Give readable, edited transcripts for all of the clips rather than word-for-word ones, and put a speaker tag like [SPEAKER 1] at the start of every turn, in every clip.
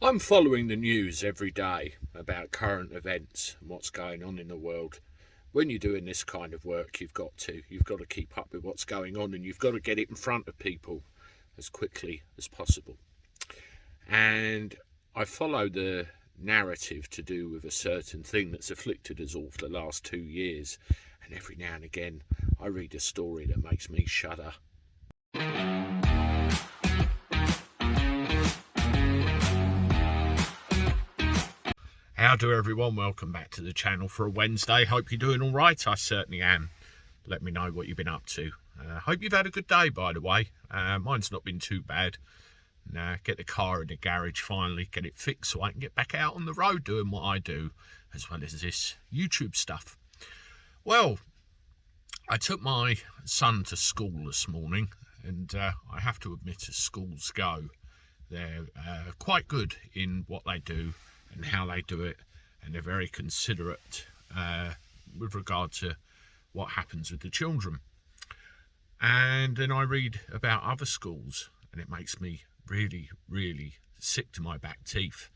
[SPEAKER 1] I'm following the news every day about current events and what's going on in the world. When you're doing this kind of work, you've got to keep up with what's going on, and you've got to get it in front of people as quickly as possible. And I follow the narrative to do with a certain thing that's afflicted us all for the last 2 years, and every now and again I read a story that makes me shudder. How do everyone? Welcome back to the channel for a Wednesday. Hope you're doing all right. I certainly am. Let me know what you've been up to. Hope you've had a good day, by the way. Mine's not been too bad. Get the car in the garage finally, get it fixed so I can get back out on the road doing what I do, as well as this YouTube stuff. Well, I took my son to school this morning, and I have to admit, as schools go, they're quite good in what they do and how they do it, and they're very considerate with regard to what happens with the children. And then I read about other schools, and it makes me really sick to my back teeth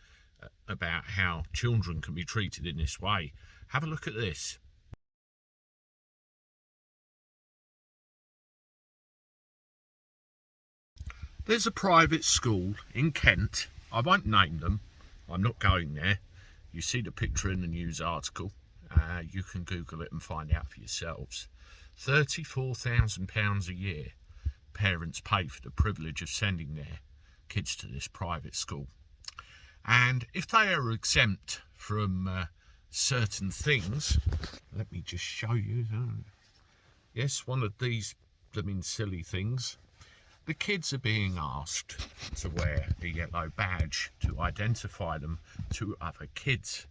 [SPEAKER 1] about how children can be treated in this way. Have a look at this. There's a private school in Kent. I won't name them. I'm not going there. You see the picture in the news article. You can Google it and find out for yourselves. £34,000 a year parents pay for the privilege of sending their kids to this private school. And if they are exempt from certain things, let me just show you. Yes, one of these blooming silly things. The kids are being asked to wear a yellow badge to identify them to other kids.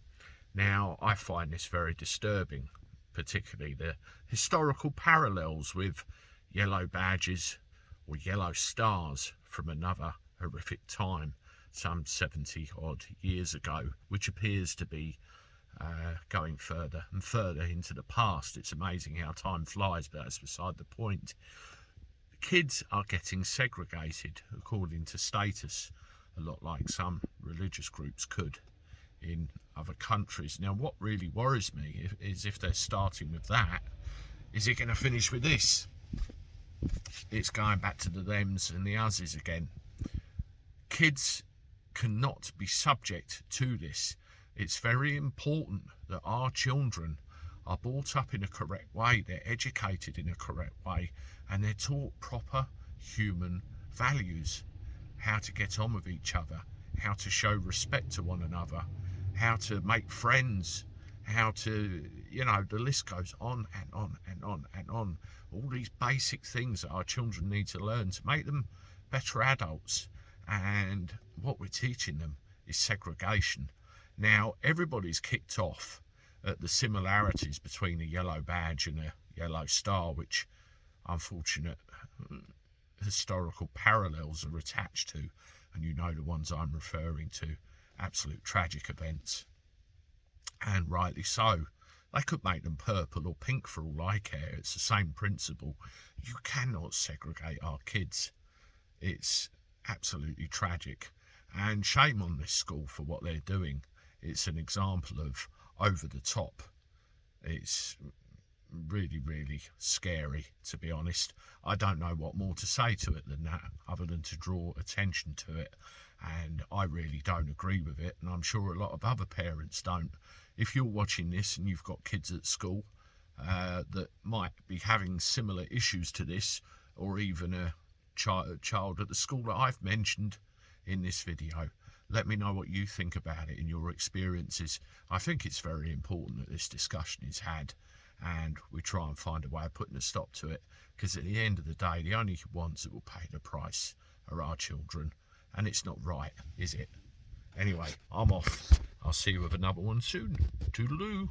[SPEAKER 1] Now, I find this very disturbing, particularly the historical parallels with yellow badges or yellow stars from another horrific time, some 70 odd years ago, which appears to be going further and further into the past. It's amazing how time flies, but that's beside the point. Kids are getting segregated according to status, a lot like some religious groups could in other countries. Now, what really worries me is if they're starting with that, is it going to finish with this? It's going back to the thems and the uses again. Kids cannot be subject to this. It's very important that our children are brought up in a correct way, they're educated in a correct way, and they're taught proper human values, how to get on with each other, how to show respect to one another, how to make friends, how to, the list goes on and on and on and on. All these basic things that our children need to learn to make them better adults. And what we're teaching them is segregation. Now, everybody's kicked off at the similarities between a yellow badge and a yellow star, which unfortunate historical parallels are attached to, and you know the ones I'm referring to, absolute tragic events, and rightly so. They could make them purple or pink for all I care. It's the same principle. You cannot segregate our kids. It's absolutely tragic, and shame on this school for what they're doing. It's an example of over the top. It's really scary, to be honest. I don't know what more to say to it than that, other than to draw attention to it. And I really don't agree with it, and I'm sure a lot of other parents don't. If you're watching this and you've got kids at school that might be having similar issues to this, or even a child at the school that I've mentioned in this video, let me know what you think about it in your experiences. I think it's very important that this discussion is had and we try and find a way of putting a stop to it, because at the end of the day, the only ones that will pay the price are our children, and it's not right, is it? Anyway, I'm off. I'll see you with another one soon. Toodaloo.